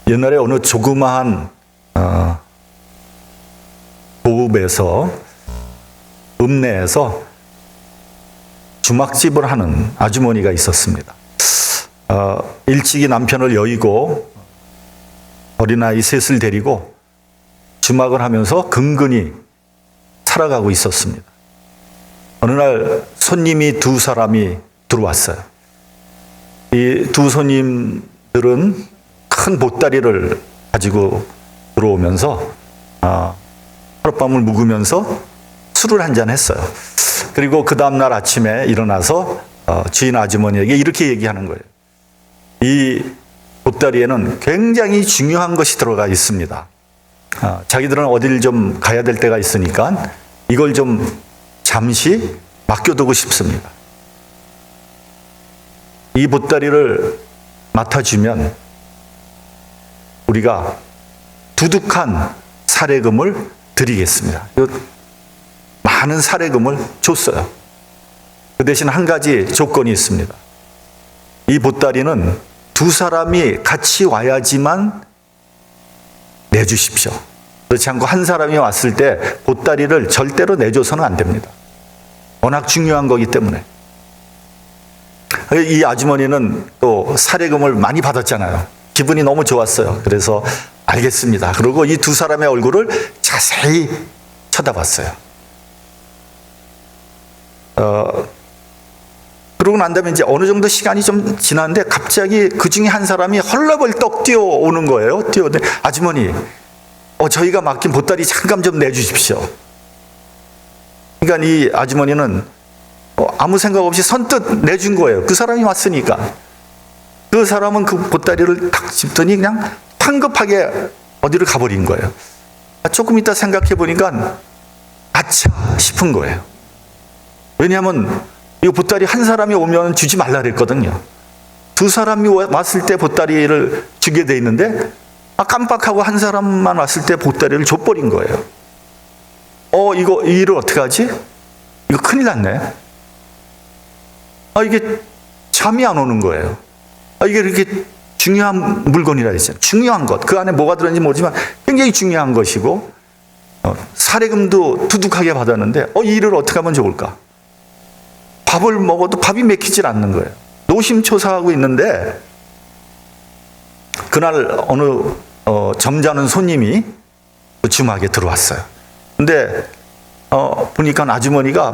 옛날에 어느 조그마한 고읍에서 읍내에서 주막집을 하는 아주머니가 있었습니다. 일찍이 남편을 여의고 어린아이 셋을 데리고 주막을 하면서 근근히 살아가고 있었습니다. 어느 날 손님이 두 사람이 들어왔어요. 이 두 손님들은 큰 보따리를 가지고 들어오면서 하룻밤을 묵으면서 술을 한잔 했어요. 그리고 그 다음날 아침에 일어나서 주인 아주머니에게 이렇게 얘기하는 거예요. 이 보따리에는 굉장히 중요한 것이 들어가 있습니다. 자기들은 어딜 좀 가야 될 때가 있으니까 이걸 좀 잠시 맡겨두고 싶습니다. 이 보따리를 맡아주면 우리가 두둑한 사례금을 드리겠습니다. 많은 사례금을 줬어요. 그 대신 한 가지 조건이 있습니다. 이 보따리는 두 사람이 같이 와야지만 내주십시오. 그렇지 않고 한 사람이 왔을 때 보따리를 절대로 내줘서는 안 됩니다. 워낙 중요한 거기 때문에. 이 아주머니는 또 사례금을 많이 받았잖아요. 기분이 너무 좋았어요. 그래서 알겠습니다. 그리고 이 두 사람의 얼굴을 자세히 쳐다봤어요. 그러고 난 다음에 이제 어느 정도 시간이 좀 지났는데 갑자기 그 중에 한 사람이 헐레벌떡 뛰어오는 거예요. 뛰어오는데 아주머니, 저희가 맡긴 보따리 잠깐 좀 내주십시오. 그러니까 이 아주머니는 아무 생각 없이 선뜻 내준 거예요. 그 사람이 왔으니까. 그 사람은 그 보따리를 탁 짚더니 그냥 황급하게 어디를 가버린 거예요. 조금 이따 생각해 보니까 아차 싶은 거예요. 왜냐하면 이 보따리 한 사람이 오면 주지 말라 그랬거든요. 두 사람이 왔을 때 보따리를 주게 돼 있는데 깜빡하고 한 사람만 왔을 때 보따리를 줘버린 거예요. 이거 이 일을 어떻게 하지? 이거 큰일 났네. 이게 잠이 안 오는 거예요. 이게 이렇게 중요한 물건이라 했잖아요. 중요한 것. 그 안에 뭐가 들었는지 모르지만 굉장히 중요한 것이고 사례금도 두둑하게 받았는데 이 일을 어떻게 하면 좋을까? 밥을 먹어도 밥이 먹히질 않는 거예요. 노심초사하고 있는데 그날 어느 점잖은 손님이 주막에 들어왔어요. 근데 보니까 아주머니가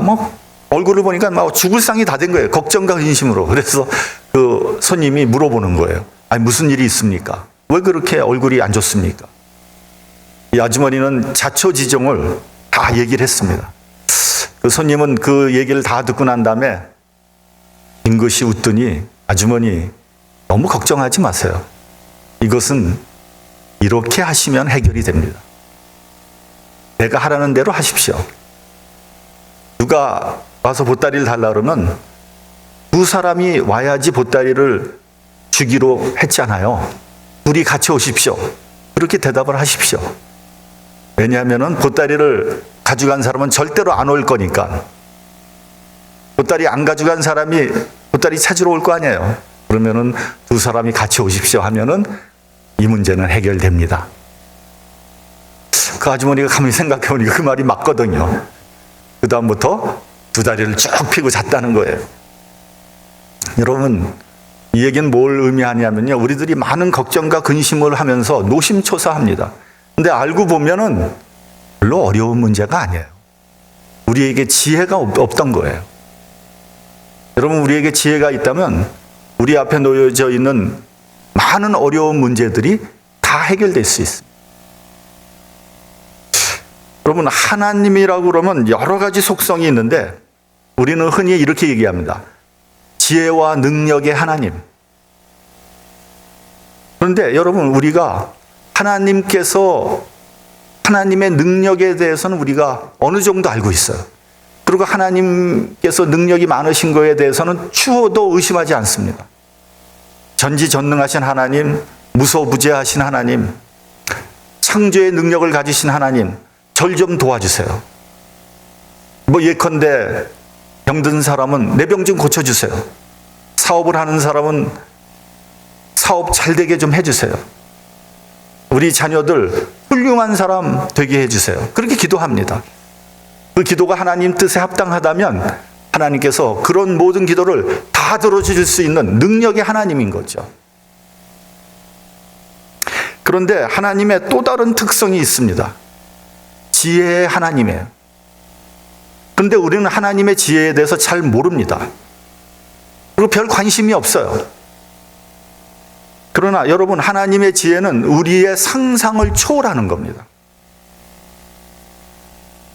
얼굴을 보니까 죽을 상이 다 된 거예요. 걱정과 근심으로. 그래서 그 손님이 물어보는 거예요. 아니 무슨 일이 있습니까? 왜 그렇게 얼굴이 안 좋습니까? 이 아주머니는 자초지종을 다 얘기를 했습니다. 그 손님은 그 얘기를 다 듣고 난 다음에 빙긋이 웃더니 아주머니 너무 걱정하지 마세요. 이것은 이렇게 하시면 해결이 됩니다. 내가 하라는 대로 하십시오. 누가 와서 보따리를 달라 그러면 두 사람이 와야지 보따리를 주기로 했잖아요. 둘이 같이 오십시오. 그렇게 대답을 하십시오. 왜냐하면 보따리를 가져간 사람은 절대로 안 올 거니까. 보따리 안 가져간 사람이 보따리 찾으러 올 거 아니에요. 그러면은 두 사람이 같이 오십시오 하면은 이 문제는 해결됩니다. 그 아주머니가 가만히 생각해 보니까 그 말이 맞거든요. 그 다음부터 두 다리를 쭉 펴고 잤다는 거예요. 여러분, 이 얘기는 뭘 의미하냐면요. 우리들이 많은 걱정과 근심을 하면서 노심초사합니다. 근데 알고 보면은 별로 어려운 문제가 아니에요. 우리에게 지혜가 없던 거예요. 여러분, 우리에게 지혜가 있다면 우리 앞에 놓여져 있는 많은 어려운 문제들이 다 해결될 수 있습니다. 여러분, 하나님이라고 그러면 여러 가지 속성이 있는데 우리는 흔히 이렇게 얘기합니다. 지혜와 능력의 하나님. 그런데 여러분, 우리가 하나님의 능력에 대해서는 우리가 어느 정도 알고 있어요. 그리고 하나님께서 능력이 많으신 거에 대해서는 추호도 의심하지 않습니다. 전지전능하신 하나님, 무소부재하신 하나님, 창조의 능력을 가지신 하나님, 절 좀 도와주세요. 예컨대 병든 사람은 내 병 좀 고쳐주세요. 사업을 하는 사람은 사업 잘 되게 좀 해주세요. 우리 자녀들 훌륭한 사람 되게 해주세요. 그렇게 기도합니다. 그 기도가 하나님 뜻에 합당하다면 하나님께서 그런 모든 기도를 다 들어주실 수 있는 능력의 하나님인 거죠. 그런데 하나님의 또 다른 특성이 있습니다. 지혜의 하나님이에요. 그런데 우리는 하나님의 지혜에 대해서 잘 모릅니다. 그리고 별 관심이 없어요. 그러나 여러분, 하나님의 지혜는 우리의 상상을 초월하는 겁니다.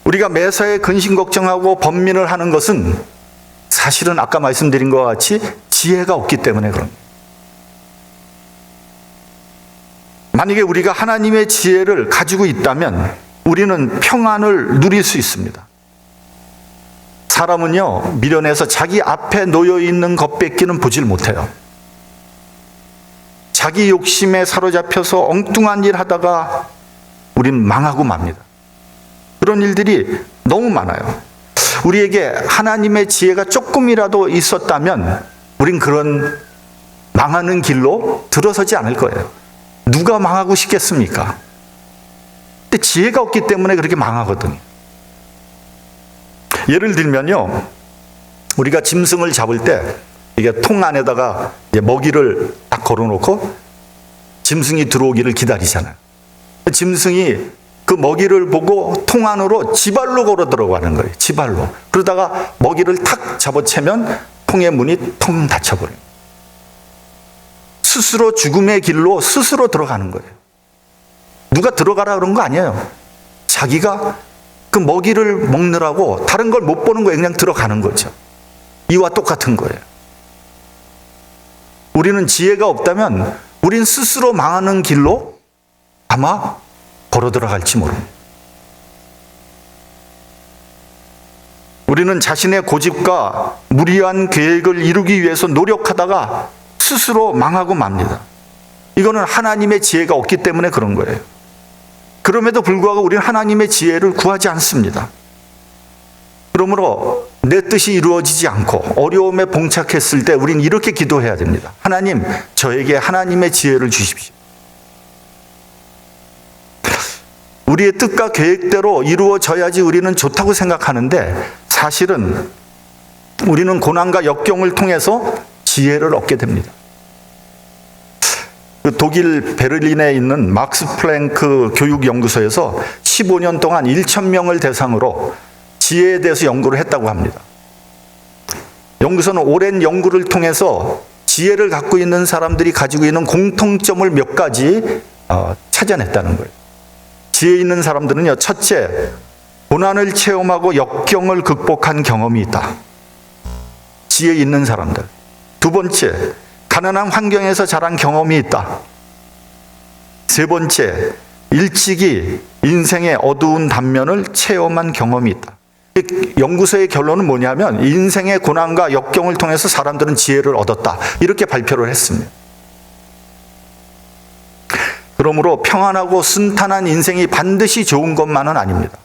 우리가 매사에 근심 걱정하고 번민을 하는 것은 사실은 아까 말씀드린 것과 같이 지혜가 없기 때문에 그럽니다. 만약에 우리가 하나님의 지혜를 가지고 있다면 우리는 평안을 누릴 수 있습니다. 사람은요, 미련해서 자기 앞에 놓여 있는 것 뺏기는 보질 못해요. 자기 욕심에 사로잡혀서 엉뚱한 일 하다가 우린 망하고 맙니다. 그런 일들이 너무 많아요. 우리에게 하나님의 지혜가 조금이라도 있었다면 우린 그런 망하는 길로 들어서지 않을 거예요. 누가 망하고 싶겠습니까? 근데 지혜가 없기 때문에 그렇게 망하거든요. 예를 들면요, 우리가 짐승을 잡을 때 이게 통 안에다가 먹이를 딱 걸어놓고 짐승이 들어오기를 기다리잖아요. 짐승이 그 먹이를 보고 통 안으로 지발로 걸어 들어가는 거예요. 지발로. 그러다가 먹이를 탁 잡아채면 통의 문이 텅 닫혀버려요. 스스로 죽음의 길로 스스로 들어가는 거예요. 누가 들어가라 그런 거 아니에요. 자기가 그 먹이를 먹느라고 다른 걸 못 보는 거예요. 그냥 들어가는 거죠. 이와 똑같은 거예요. 우리는 지혜가 없다면 우린 스스로 망하는 길로 아마 걸어 들어갈지 모릅니다. 우리는 자신의 고집과 무리한 계획을 이루기 위해서 노력하다가 스스로 망하고 맙니다. 이거는 하나님의 지혜가 없기 때문에 그런 거예요. 그럼에도 불구하고 우리는 하나님의 지혜를 구하지 않습니다. 그러므로 내 뜻이 이루어지지 않고 어려움에 봉착했을 때 우리는 이렇게 기도해야 됩니다. 하나님, 저에게 하나님의 지혜를 주십시오. 우리의 뜻과 계획대로 이루어져야지 우리는 좋다고 생각하는데 사실은 우리는 고난과 역경을 통해서 지혜를 얻게 됩니다. 독일 베를린에 있는 막스 플랭크 교육연구소에서 15년 동안 1,000명을 대상으로 지혜에 대해서 연구를 했다고 합니다. 연구소는 오랜 연구를 통해서 지혜를 갖고 있는 사람들이 가지고 있는 공통점을 몇 가지 찾아냈다는 거예요. 지혜 있는 사람들은요, 첫째, 고난을 체험하고 역경을 극복한 경험이 있다. 지혜 있는 사람들. 두 번째, 가난한 환경에서 자란 경험이 있다. 세 번째, 일찍이 인생의 어두운 단면을 체험한 경험이 있다. 연구소의 결론은 뭐냐면 인생의 고난과 역경을 통해서 사람들은 지혜를 얻었다. 이렇게 발표를 했습니다. 그러므로 평안하고 순탄한 인생이 반드시 좋은 것만은 아닙니다.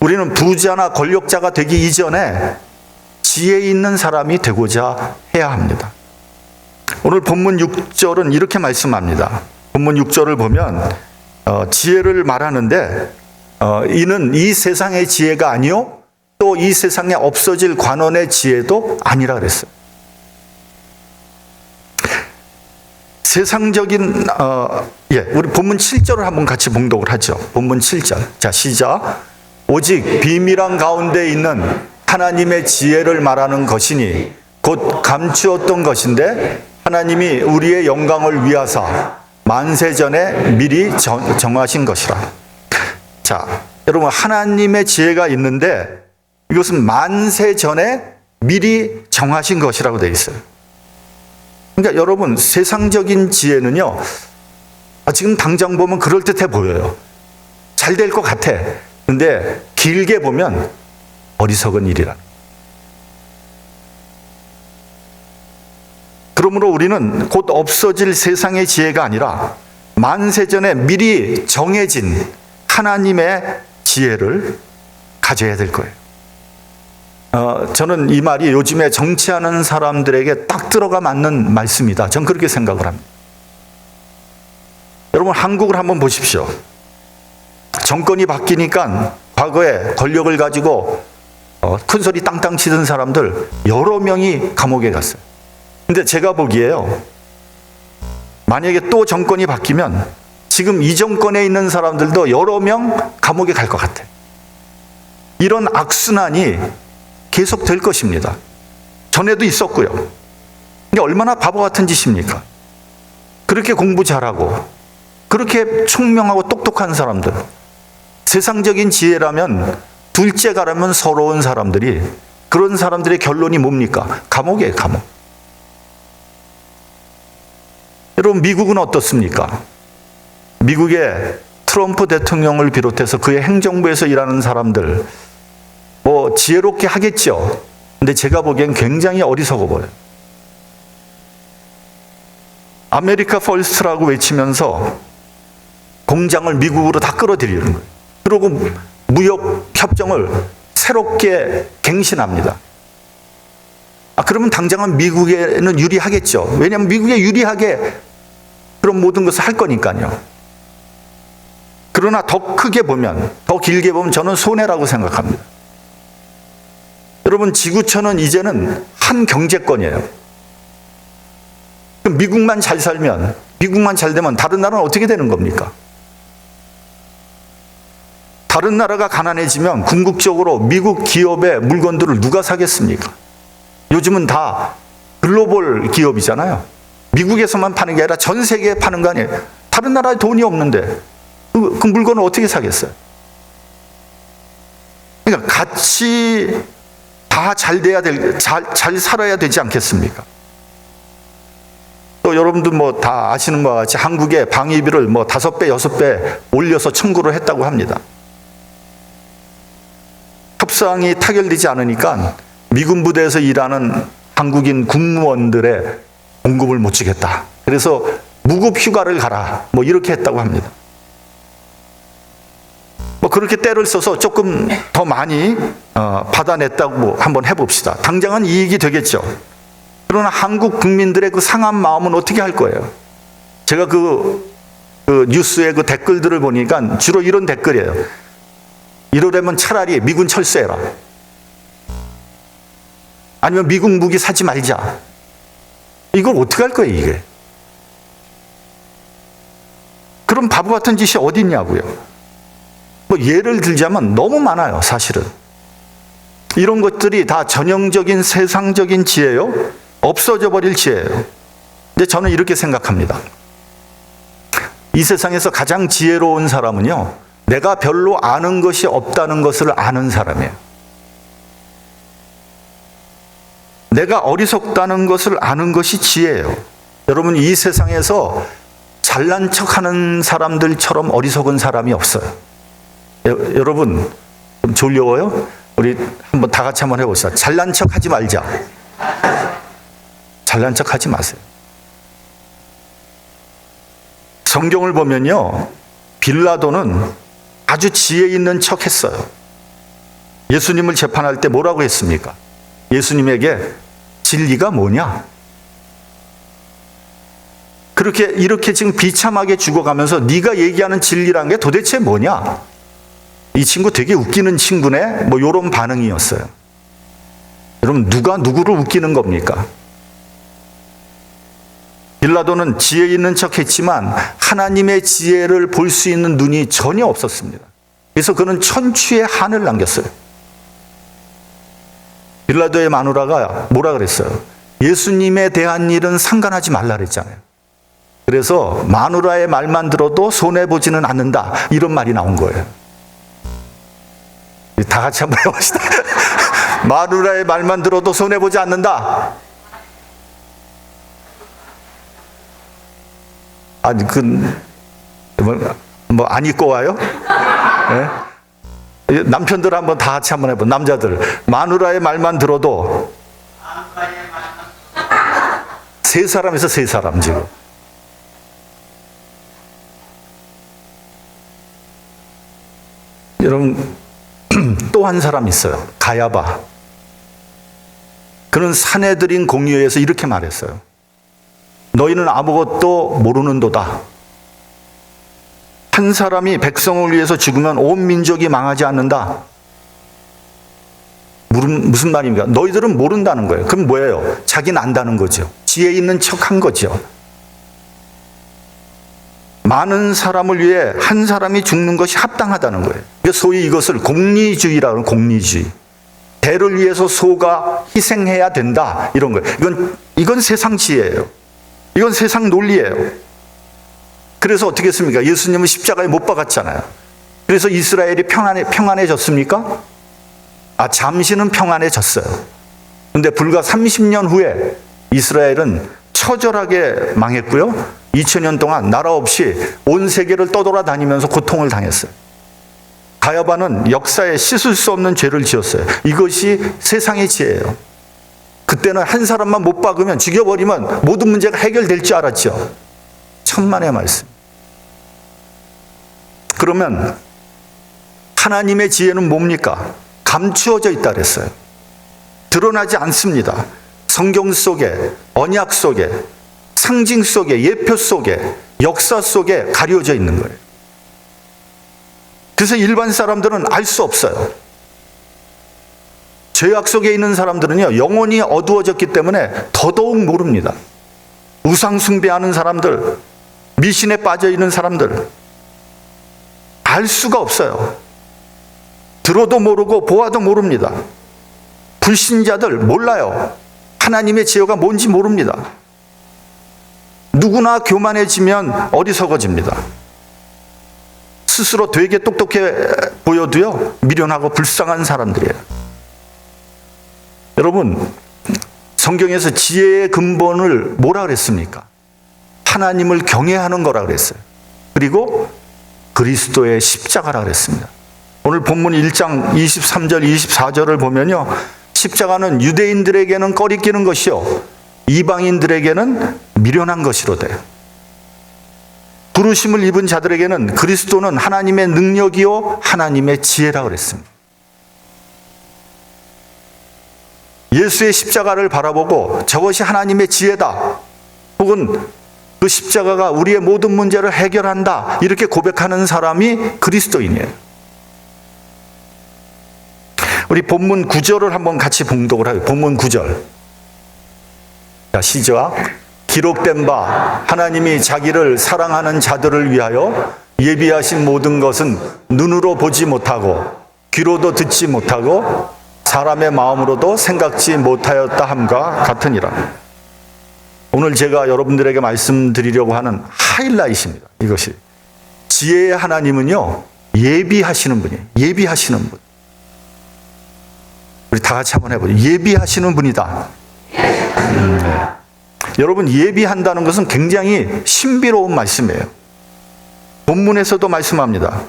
우리는 부자나 권력자가 되기 이전에 지혜 있는 사람이 되고자 해야 합니다. 오늘 본문 6절은 이렇게 말씀합니다. 본문 6절을 보면 지혜를 말하는데 이는 이 세상의 지혜가 아니요 또 이 세상에 없어질 관원의 지혜도 아니라 그랬어요. 세상적인 우리 본문 7절을 한번 같이 봉독을 하죠. 본문 7절. 자, 시작. 오직 비밀한 가운데 있는 하나님의 지혜를 말하는 것이니 곧 감추었던 것인데 하나님이 우리의 영광을 위하사 만세 전에 미리 정하신 것이라. 자, 여러분, 하나님의 지혜가 있는데 이것은 만세 전에 미리 정하신 것이라고 되어 있어요. 그러니까 여러분, 세상적인 지혜는요, 지금 당장 보면 그럴듯해 보여요. 잘 될 것 같아. 근데 길게 보면 어리석은 일이라. 그러므로 우리는 곧 없어질 세상의 지혜가 아니라 만세 전에 미리 정해진 하나님의 지혜를 가져야 될 거예요. 저는 이 말이 요즘에 정치하는 사람들에게 딱 들어가 맞는 말씀이다. 전 그렇게 생각을 합니다. 여러분, 한국을 한번 보십시오. 정권이 바뀌니까 과거에 권력을 가지고 큰 소리 땅땅 치던 사람들 여러 명이 감옥에 갔어요. 근데 제가 보기에요, 만약에 또 정권이 바뀌면 지금 이 정권에 있는 사람들도 여러 명 감옥에 갈 것 같아요. 이런 악순환이 계속 될 것입니다. 전에도 있었고요. 근데 얼마나 바보 같은 짓입니까? 그렇게 공부 잘하고 그렇게 총명하고 똑똑한 사람들, 세상적인 지혜라면 둘째 가라면 서러운 사람들이, 그런 사람들의 결론이 뭡니까? 감옥이에요, 감옥. 여러분, 미국은 어떻습니까? 미국의 트럼프 대통령을 비롯해서 그의 행정부에서 일하는 사람들, 지혜롭게 하겠죠. 근데 제가 보기엔 굉장히 어리석어 보여요. 아메리카 퍼스트라고 외치면서 공장을 미국으로 다 끌어들이는 거예요. 그리고 무역 협정을 새롭게 갱신합니다. 그러면 당장은 미국에는 유리하겠죠. 왜냐하면 미국에 유리하게 그런 모든 것을 할 거니까요. 그러나 더 크게 보면, 더 길게 보면 저는 손해라고 생각합니다. 여러분, 지구촌은 이제는 한 경제권이에요. 미국만 잘 살면, 미국만 잘 되면 다른 나라는 어떻게 되는 겁니까? 다른 나라가 가난해지면 궁극적으로 미국 기업의 물건들을 누가 사겠습니까? 요즘은 다 글로벌 기업이잖아요. 미국에서만 파는 게 아니라 전 세계에 파는 거 아니에요. 다른 나라에 돈이 없는데 그 물건을 어떻게 사겠어요? 그러니까 같이 다 잘 돼야 잘 살아야 되지 않겠습니까? 또 여러분들 다 아시는 바와 같이 한국의 방위비를 5배, 6배 올려서 청구를 했다고 합니다. 협상이 타결되지 않으니까 미군 부대에서 일하는 한국인 국무원들의 봉급을 못 주겠다. 그래서 무급 휴가를 가라. 이렇게 했다고 합니다. 그렇게 때를 써서 조금 더 많이 받아냈다고 한번 해봅시다. 당장은 이익이 되겠죠. 그러나 한국 국민들의 그 상한 마음은 어떻게 할 거예요? 제가 그 뉴스의 그 댓글들을 보니까 주로 이런 댓글이에요. 이러려면 차라리 미군 철수해라. 아니면 미국 무기 사지 말자. 이걸 어떻게 할 거예요, 이게? 그런 바보 같은 짓이 어디 있냐고요. 예를 들자면 너무 많아요, 사실은. 이런 것들이 다 전형적인 세상적인 지혜요, 없어져 버릴 지혜예요. 근데 저는 이렇게 생각합니다. 이 세상에서 가장 지혜로운 사람은요, 내가 별로 아는 것이 없다는 것을 아는 사람이에요. 내가 어리석다는 것을 아는 것이 지혜예요. 여러분, 이 세상에서 잘난 척하는 사람들처럼 어리석은 사람이 없어요. 여러분, 좀 졸려워요? 우리 한번 다 같이 한번 해봅시다. 잘난 척 하지 말자. 잘난 척 하지 마세요. 성경을 보면요, 빌라도는 아주 지혜 있는 척 했어요. 예수님을 재판할 때 뭐라고 했습니까? 예수님에게 진리가 뭐냐? 이렇게 지금 비참하게 죽어가면서 네가 얘기하는 진리란 게 도대체 뭐냐? 이 친구 되게 웃기는 친구네? 이런 반응이었어요. 여러분, 누가 누구를 웃기는 겁니까? 빌라도는 지혜 있는 척 했지만 하나님의 지혜를 볼 수 있는 눈이 전혀 없었습니다. 그래서 그는 천추의 한을 남겼어요. 빌라도의 마누라가 뭐라 그랬어요? 예수님에 대한 일은 상관하지 말라 그랬잖아요. 그래서 마누라의 말만 들어도 손해보지는 않는다, 이런 말이 나온 거예요. 다 같이 한번 해봅시다. 마누라의 말만 들어도 손해보지 않는다. 아니, 안 입고 와요? 네? 남편들 한번 다 같이 한번 해봐. 남자들, 마누라의 말만 들어도 세 사람에서 세 사람 지금. 여러분, 또 한 사람 있어요. 가야바. 그는 사내들인 공의회에서 이렇게 말했어요. 너희는 아무것도 모르는도다. 한 사람이 백성을 위해서 죽으면 온 민족이 망하지 않는다. 무슨 말입니까? 너희들은 모른다는 거예요. 그럼 뭐예요? 자기는 안다는 거죠. 지혜 있는 척한 거죠. 많은 사람을 위해 한 사람이 죽는 것이 합당하다는 거예요. 소위 이것을 공리주의라고 하는 공리주의. 대를 위해서 소가 희생해야 된다. 이런 거예요. 이건 세상 지혜예요. 이건 세상 논리예요. 그래서 어떻게 했습니까? 예수님은 십자가에 못 박았잖아요. 그래서 이스라엘이 평안해졌습니까? 잠시는 평안해졌어요. 그런데 불과 30년 후에 이스라엘은 처절하게 망했고요. 2000년 동안 나라 없이 온 세계를 떠돌아다니면서 고통을 당했어요. 가야바는 역사에 씻을 수 없는 죄를 지었어요. 이것이 세상의 지혜예요. 그때는 한 사람만 못 박으면 죽여버리면 모든 문제가 해결될 줄 알았죠. 천만의 말씀. 그러면 하나님의 지혜는 뭡니까? 감추어져 있다 그랬어요. 드러나지 않습니다. 성경 속에, 언약 속에, 상징 속에, 예표 속에, 역사 속에 가려져 있는 거예요. 그래서 일반 사람들은 알 수 없어요. 죄악 속에 있는 사람들은요, 영혼이 어두워졌기 때문에 더더욱 모릅니다. 우상 숭배하는 사람들, 미신에 빠져 있는 사람들, 알 수가 없어요. 들어도 모르고 보아도 모릅니다. 불신자들 몰라요. 하나님의 지혜가 뭔지 모릅니다. 누구나 교만해지면 어리석어집니다. 스스로 되게 똑똑해 보여도요, 미련하고 불쌍한 사람들이에요. 여러분, 성경에서 지혜의 근본을 뭐라 그랬습니까? 하나님을 경외하는 거라 그랬어요. 그리고 그리스도의 십자가라 그랬습니다. 오늘 본문 1장 23절, 24절을 보면요, 십자가는 유대인들에게는 꺼리끼는 것이요, 이방인들에게는 미련한 것이로되 부르심을 입은 자들에게는 그리스도는 하나님의 능력이요 하나님의 지혜라 그랬습니다. 예수의 십자가를 바라보고 저것이 하나님의 지혜다, 혹은 그 십자가가 우리의 모든 문제를 해결한다, 이렇게 고백하는 사람이 그리스도인이에요. 우리 본문 9절을 한번 같이 봉독을 하요. 본문 9절. 자, 시작. 기록된 바 하나님이 자기를 사랑하는 자들을 위하여 예비하신 모든 것은 눈으로 보지 못하고 귀로도 듣지 못하고 사람의 마음으로도 생각지 못하였다 함과 같으니라. 오늘 제가 여러분들에게 말씀드리려고 하는 하이라이트입니다. 이것이 지혜의 하나님은요, 예비하시는 분이에요. 예비하시는 분. 우리 다 같이 한번 해보죠. 예비하시는 분이다. 네. 여러분, 예비한다는 것은 굉장히 신비로운 말씀이에요. 본문에서도 말씀합니다.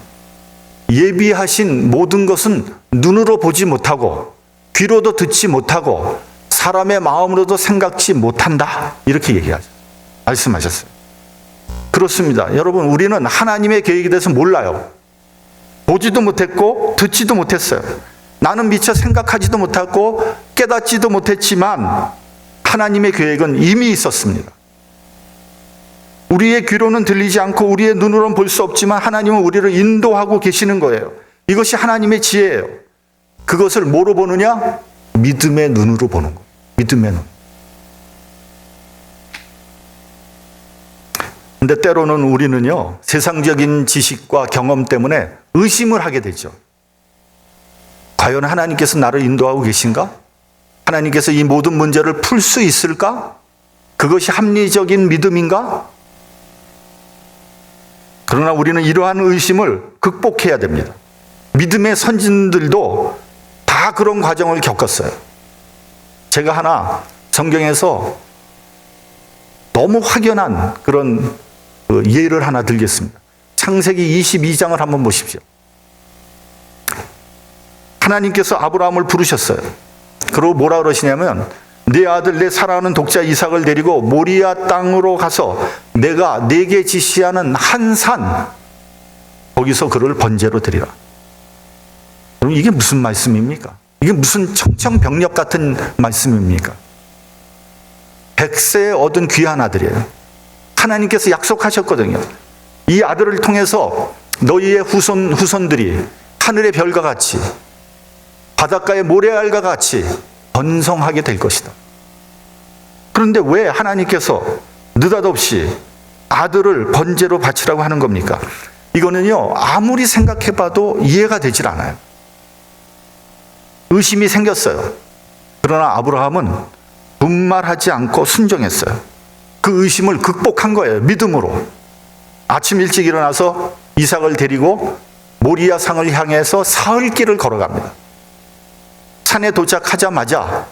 예비하신 모든 것은 눈으로 보지 못하고 귀로도 듣지 못하고 사람의 마음으로도 생각지 못한다, 이렇게 얘기하죠. 말씀하셨어요. 그렇습니다. 여러분, 우리는 하나님의 계획에 대해서 몰라요. 보지도 못했고 듣지도 못했어요. 나는 미처 생각하지도 못하고 깨닫지도 못했지만 하나님의 계획은 이미 있었습니다. 우리의 귀로는 들리지 않고 우리의 눈으로는 볼 수 없지만 하나님은 우리를 인도하고 계시는 거예요. 이것이 하나님의 지혜예요. 그것을 뭐로 보느냐? 믿음의 눈으로 보는 거예요. 믿음의 눈. 근데 때로는 우리는요, 세상적인 지식과 경험 때문에 의심을 하게 되죠. 과연 하나님께서 나를 인도하고 계신가? 하나님께서 이 모든 문제를 풀 수 있을까? 그것이 합리적인 믿음인가? 그러나 우리는 이러한 의심을 극복해야 됩니다. 믿음의 선진들도 다 그런 과정을 겪었어요. 제가 하나 성경에서 너무 확연한 그런 예를 하나 들겠습니다. 창세기 22장을 한번 보십시오. 하나님께서 아브라함을 부르셨어요. 그리고 뭐라 그러시냐면, 내 아들 내 사랑하는 독자 이삭을 데리고 모리아 땅으로 가서 내가 네게 지시하는 한 산, 거기서 그를 번제로 드리라. 그럼 이게 무슨 말씀입니까? 이게 무슨 청천벽력 같은 말씀입니까? 100세에 얻은 귀한 아들이에요. 하나님께서 약속하셨거든요. 이 아들을 통해서 너희의 후손들이 하늘의 별과 같이 바닷가의 모래알과 같이 번성하게 될 것이다. 그런데 왜 하나님께서 느닷없이 아들을 번제로 바치라고 하는 겁니까? 이거는요, 아무리 생각해봐도 이해가 되질 않아요. 의심이 생겼어요. 그러나 아브라함은 분말하지 않고 순종했어요. 그 의심을 극복한 거예요. 믿음으로. 아침 일찍 일어나서 이삭을 데리고 모리아 상을 향해서 사흘 길을 걸어갑니다. 산에 도착하자마자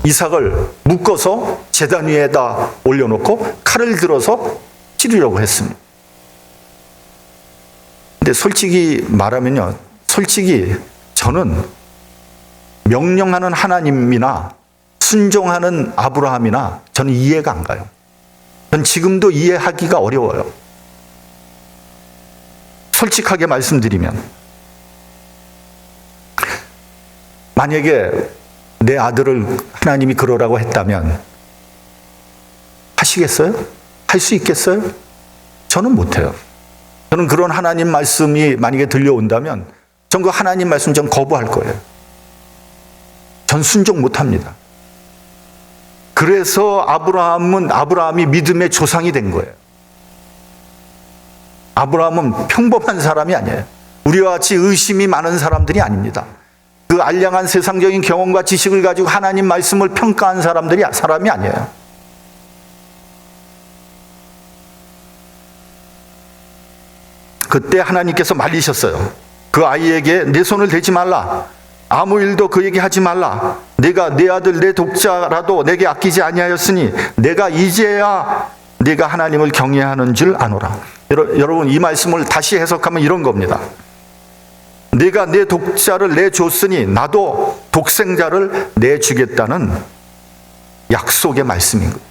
이삭을 묶어서 제단 위에다 올려놓고 칼을 들어서 찌르려고 했습니다. 근데 솔직히 말하면요, 솔직히 저는 명령하는 하나님이나 순종하는 아브라함이나 저는 이해가 안 가요. 전 지금도 이해하기가 어려워요. 솔직하게 말씀드리면, 만약에 내 아들을 하나님이 그러라고 했다면 하시겠어요? 할 수 있겠어요? 저는 못해요. 저는 그런 하나님 말씀이 만약에 들려온다면 전 그 하나님 말씀 전 거부할 거예요. 전 순종 못합니다. 그래서 아브라함이 믿음의 조상이 된 거예요. 아브라함은 평범한 사람이 아니에요. 우리와 같이 의심이 많은 사람들이 아닙니다. 그 알량한 세상적인 경험과 지식을 가지고 하나님 말씀을 평가한 사람이 아니에요. 그때 하나님께서 말리셨어요. 그 아이에게 내 손을 대지 말라. 아무 일도 그에게 하지 말라. 내가 내 아들 내 독자라도 내게 아끼지 아니하였으니 내가 이제야 내가 하나님을 경외하는 줄 아노라. 여러분, 이 말씀을 다시 해석하면 이런 겁니다. 내가 내 독자를 내줬으니 나도 독생자를 내주겠다는 약속의 말씀인 거예요.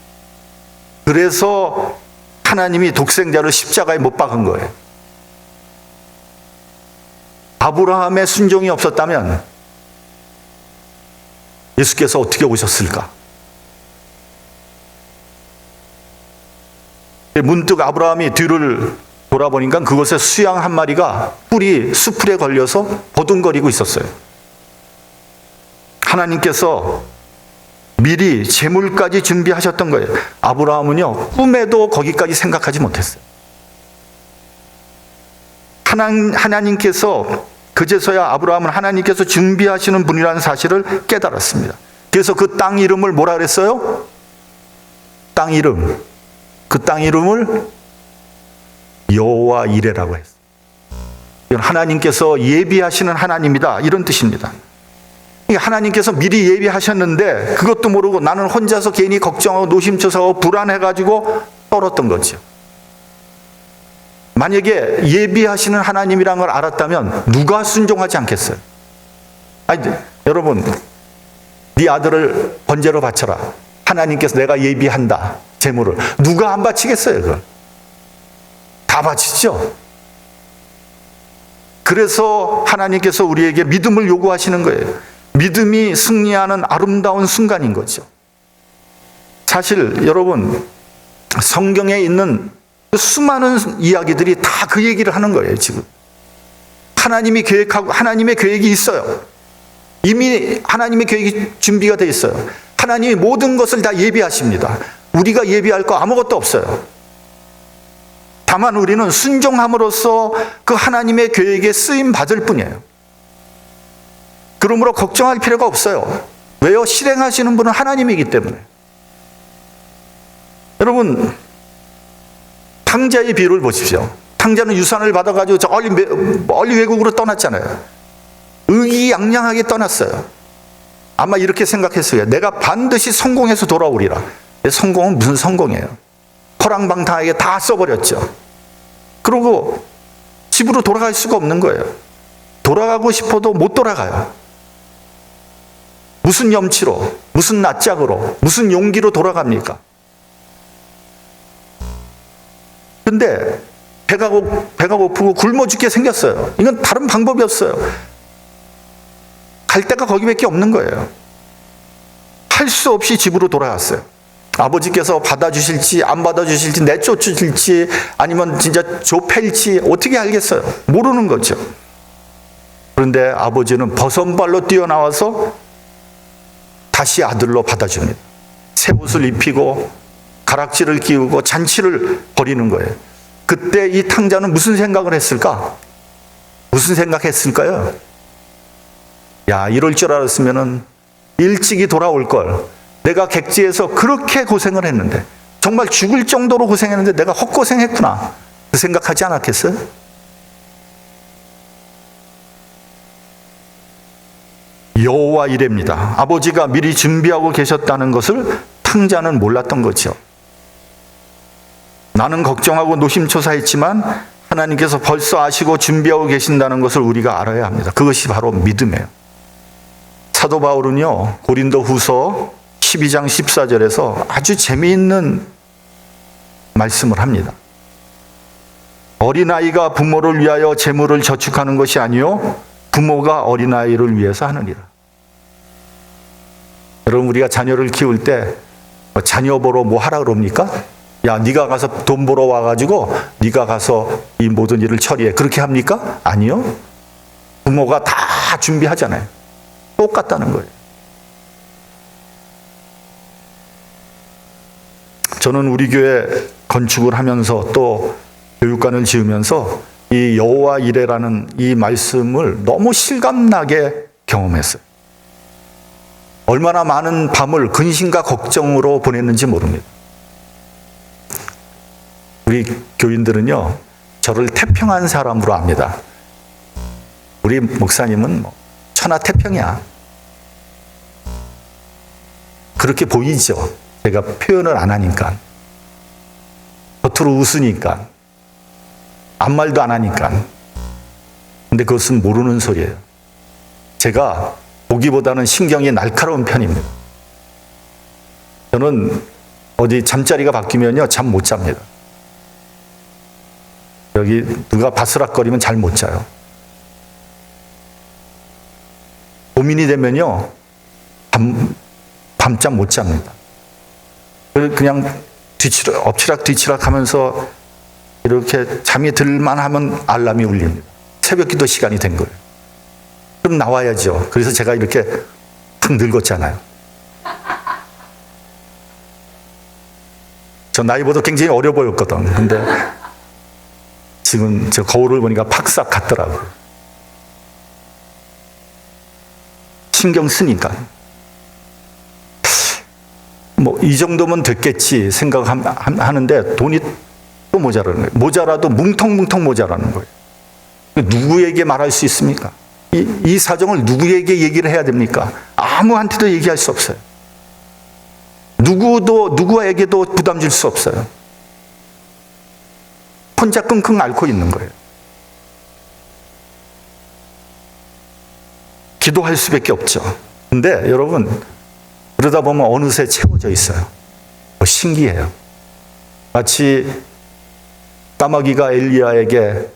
그래서 하나님이 독생자를 십자가에 못 박은 거예요. 아브라함의 순종이 없었다면 예수께서 어떻게 오셨을까? 문득 아브라함이 뒤를 돌아보니까 그곳에 수양 한 마리가 뿔이 수풀에 걸려서 보둥거리고 있었어요. 하나님께서 미리 제물까지 준비하셨던 거예요. 아브라함은요, 꿈에도 거기까지 생각하지 못했어요. 하나님께서 그제서야 아브라함은 하나님께서 준비하시는 분이라는 사실을 깨달았습니다. 그래서 그 땅 이름을 뭐라 그랬어요? 그 땅 이름을 여호와 이레라고 했어요. 이건 하나님께서 예비하시는 하나님이다, 이런 뜻입니다. 하나님께서 미리 예비하셨는데 그것도 모르고 나는 혼자서 괜히 걱정하고 노심초사하고 불안해가지고 떨었던 거죠. 만약에 예비하시는 하나님이라는 걸 알았다면 누가 순종하지 않겠어요? 아니, 여러분, 네 아들을 번제로 바쳐라. 하나님께서 내가 예비한다, 제물을. 누가 안 바치겠어요, 그걸? 다 바치죠. 그래서 하나님께서 우리에게 믿음을 요구하시는 거예요. 믿음이 승리하는 아름다운 순간인 거죠. 사실 여러분, 성경에 있는 수많은 이야기들이 다 그 얘기를 하는 거예요, 지금. 하나님이 계획하고, 하나님의 계획이 있어요. 이미 하나님의 계획이 준비가 되어 있어요. 하나님이 모든 것을 다 예비하십니다. 우리가 예비할 거 아무것도 없어요. 다만 우리는 순종함으로써 그 하나님의 계획에 쓰임 받을 뿐이에요. 그러므로 걱정할 필요가 없어요. 왜요? 실행하시는 분은 하나님이기 때문에. 여러분, 탕자의 비유를 보십시오. 탕자는 유산을 받아가지고 저 멀리 외국으로 떠났잖아요. 의기양양하게 떠났어요. 아마 이렇게 생각했어요. 내가 반드시 성공해서 돌아오리라. 성공은 무슨 성공이에요? 허랑방탕하게 다 써버렸죠. 그리고 집으로 돌아갈 수가 없는 거예요. 돌아가고 싶어도 못 돌아가요. 무슨 염치로, 무슨 낯짝으로, 무슨 용기로 돌아갑니까? 근데 배가 고프고 굶어 죽게 생겼어요. 이건 다른 방법이 없어요. 갈 데가 거기밖에 없는 거예요. 할 수 없이 집으로 돌아갔어요. 아버지께서 받아주실지 안 받아주실지 내쫓으실지 아니면 진짜 좁힐지 어떻게 알겠어요? 모르는 거죠. 그런데 아버지는 버선발로 뛰어나와서 다시 아들로 받아줍니다. 새 옷을 입히고 가락지를 끼우고 잔치를 벌이는 거예요. 그때 이 탕자는 무슨 생각을 했을까? 무슨 생각했을까요? 야, 이럴 줄 알았으면 일찍이 돌아올 걸. 내가 객지에서 그렇게 고생을 했는데, 정말 죽을 정도로 고생했는데 내가 헛고생했구나. 그 생각하지 않았겠어요? 여호와 이레입니다. 아버지가 미리 준비하고 계셨다는 것을 탕자는 몰랐던 거죠. 나는 걱정하고 노심초사했지만 하나님께서 벌써 아시고 준비하고 계신다는 것을 우리가 알아야 합니다. 그것이 바로 믿음이에요. 사도 바울은요, 고린도 후서 12장 14절에서 아주 재미있는 말씀을 합니다. 어린아이가 부모를 위하여 재물을 저축하는 것이 아니요 부모가 어린아이를 위해서 하느니라. 여러분, 우리가 자녀를 키울 때 자녀 보러 뭐 하라 그럽니까? 야, 네가 가서 돈 벌어 와가지고 네가 가서 이 모든 일을 처리해. 그렇게 합니까? 아니요. 부모가 다 준비하잖아요. 똑같다는 거예요. 저는 우리 교회 건축을 하면서 또 교육관을 지으면서 이 여호와 이레라는 이 말씀을 너무 실감나게 경험했어요. 얼마나 많은 밤을 근심과 걱정으로 보냈는지 모릅니다. 우리 교인들은요, 저를 태평한 사람으로 압니다. 우리 목사님은 천하태평이야. 그렇게 보이죠. 제가 표현을 안 하니까. 겉으로 웃으니까. 아무 말도 안 하니까. 근데 그것은 모르는 소리예요. 제가 보기보다는 신경이 날카로운 편입니다. 저는 어디 잠자리가 바뀌면요, 잠 못 잡니다. 여기 누가 바스락거리면 잘 못 자요. 고민이 되면요, 밤잠 못 잡니다. 그냥 엎치락 하면서 이렇게 잠이 들만 하면 알람이 울립니다. 새벽 기도 시간이 된 거예요. 그럼 나와야죠. 그래서 제가 이렇게 푹 늙었잖아요. 저 나이보다 굉장히 어려 보였거든. 근데 지금 저 거울을 보니까 팍싹 같더라고요. 신경 쓰니까. 뭐 이 정도면 됐겠지 생각하는데 돈이 또 모자라는 거예요. 모자라도 뭉텅뭉텅 모자라는 거예요. 누구에게 말할 수 있습니까? 이 사정을 누구에게 얘기를 해야 됩니까? 아무한테도 얘기할 수 없어요. 누구에게도 부담 줄 수 없어요. 혼자 끙끙 앓고 있는 거예요. 기도할 수밖에 없죠. 근데 여러분, 그러다 보면 어느새 채워져 있어요. 신기해요. 마치 까마귀가 엘리야에게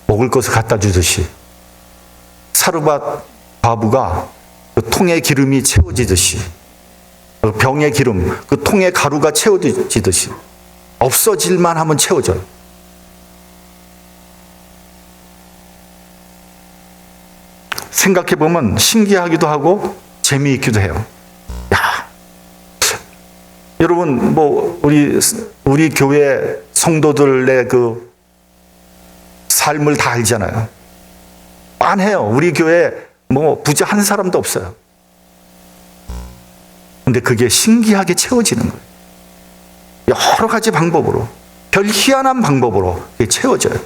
먹을 것을 갖다 주듯이 사르밧 과부가 그 통의 기름이 채워지듯이 그 병의 기름, 그 통의 가루가 채워지듯이 없어질만 하면 채워져요. 생각해보면 신기하기도 하고 재미있기도 해요. 야, 여러분, 뭐 우리 교회 성도들의 그 삶을 다 알잖아요. 빤해요. 우리 교회 뭐 부자 한 사람도 없어요. 근데 그게 신기하게 채워지는 거예요. 여러 가지 방법으로, 별 희한한 방법으로 그게 채워져요.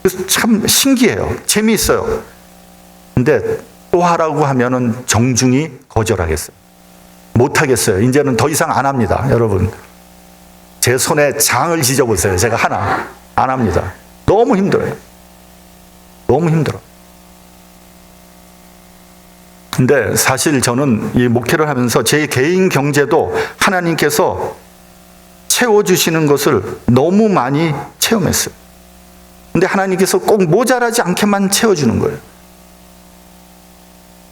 그래서 참 신기해요. 재미있어요. 근데 또 하라고 하면은 정중히 거절하겠어요. 못하겠어요. 이제는 더 이상 안 합니다. 여러분, 제 손에 장을 지져보세요. 제가 하나 안 합니다. 너무 힘들어요. 너무 힘들어. 근데 사실 저는 이 목회를 하면서 제 개인 경제도 하나님께서 채워주시는 것을 너무 많이 체험했어요. 근데 하나님께서 꼭 모자라지 않게만 채워주는 거예요.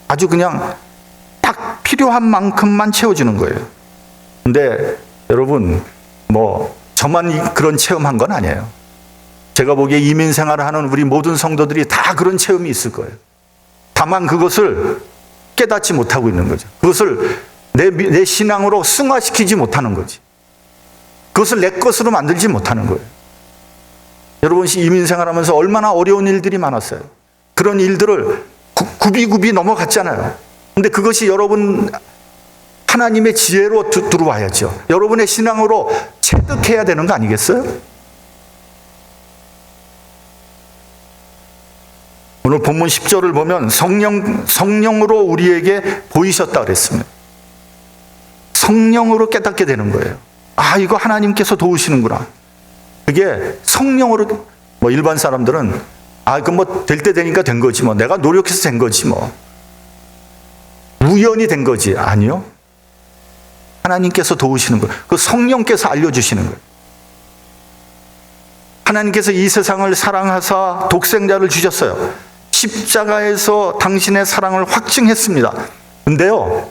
아주 그냥 딱 필요한 만큼만 채워주는 거예요. 근데 여러분, 저만 그런 체험한 건 아니에요. 제가 보기에 이민 생활을 하는 우리 모든 성도들이 다 그런 체험이 있을 거예요. 다만 그것을 깨닫지 못하고 있는 거죠. 그것을 내 신앙으로 승화시키지 못하는 거지. 그것을 내 것으로 만들지 못하는 거예요. 여러분, 이민 생활하면서 얼마나 어려운 일들이 많았어요. 그런 일들을 굽이굽이 넘어갔잖아요. 근데 그것이 여러분 하나님의 지혜로 들어와야죠. 여러분의 신앙으로 체득해야 되는 거 아니겠어요? 오늘 본문 10절을 보면 성령으로 우리에게 보이셨다 그랬습니다. 성령으로 깨닫게 되는 거예요. 아, 이거 하나님께서 도우시는구나. 그게 성령으로, 일반 사람들은 그건 될 때 되니까 된 거지, 내가 노력해서 된 거지, 우연히 된 거지. 아니요. 하나님께서 도우시는 거예요. 그 성령께서 알려주시는 거예요. 하나님께서 이 세상을 사랑하사 독생자를 주셨어요. 십자가에서 당신의 사랑을 확증했습니다. 근데요,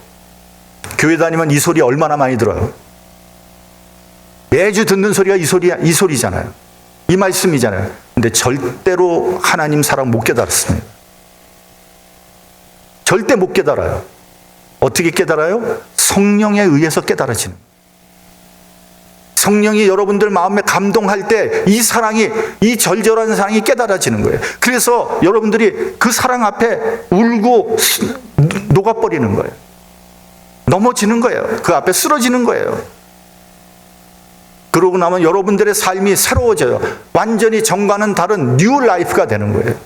교회 다니면 이 소리 얼마나 많이 들어요. 매주 듣는 소리가 이 소리잖아요. 이 말씀이잖아요. 근데 절대로 하나님 사랑 못 깨달았습니다. 절대 못 깨달아요. 어떻게 깨달아요? 성령에 의해서 깨달아지는. 성령이 여러분들 마음에 감동할 때 이 절절한 사랑이 깨달아지는 거예요. 그래서 여러분들이 그 사랑 앞에 울고 녹아버리는 거예요. 넘어지는 거예요. 그 앞에 쓰러지는 거예요. 그러고 나면 여러분들의 삶이 새로워져요. 완전히 전과는 다른 뉴 라이프가 되는 거예요.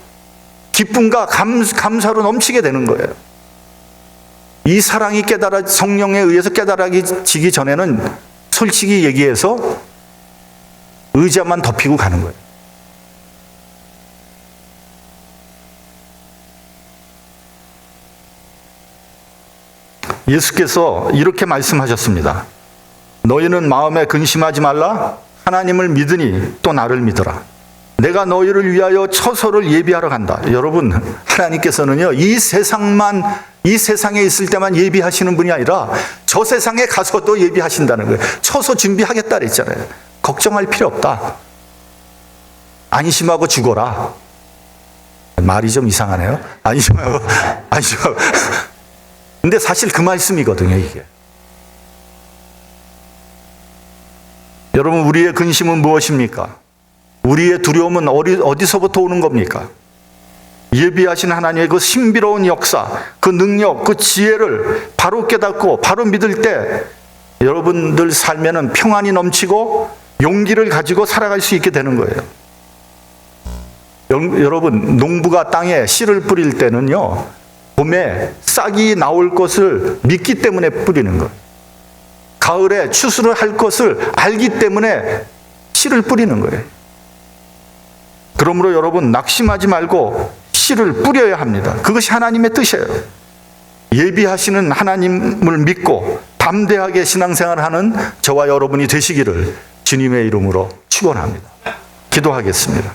기쁨과 감사로 넘치게 되는 거예요. 이 사랑이 성령에 의해서 깨달아지기 전에는 솔직히 얘기해서 의자만 덮이고 가는 거예요. 예수께서 이렇게 말씀하셨습니다. 너희는 마음에 근심하지 말라. 하나님을 믿으니 또 나를 믿어라. 내가 너희를 위하여 처소를 예비하러 간다. 여러분, 하나님께서는요, 이 세상에 있을 때만 예비하시는 분이 아니라 저 세상에 가서도 예비하신다는 거예요. 처소 준비하겠다 그랬잖아요. 걱정할 필요 없다. 안심하고 죽어라. 말이 좀 이상하네요. 안심하고. 근데 사실 그 말씀이거든요, 이게. 여러분, 우리의 근심은 무엇입니까? 우리의 두려움은 어디서부터 오는 겁니까? 예비하신 하나님의 그 신비로운 역사, 그 능력, 그 지혜를 바로 깨닫고 바로 믿을 때 여러분들 삶에는 평안이 넘치고 용기를 가지고 살아갈 수 있게 되는 거예요. 여러분, 농부가 땅에 씨를 뿌릴 때는요, 봄에 싹이 나올 것을 믿기 때문에 뿌리는 거예요. 가을에 추수를 할 것을 알기 때문에 씨를 뿌리는 거예요. 그러므로 여러분, 낙심하지 말고 씨를 뿌려야 합니다. 그것이 하나님의 뜻이에요. 예비하시는 하나님을 믿고 담대하게 신앙생활하는 저와 여러분이 되시기를 주님의 이름으로 축원합니다. 기도하겠습니다.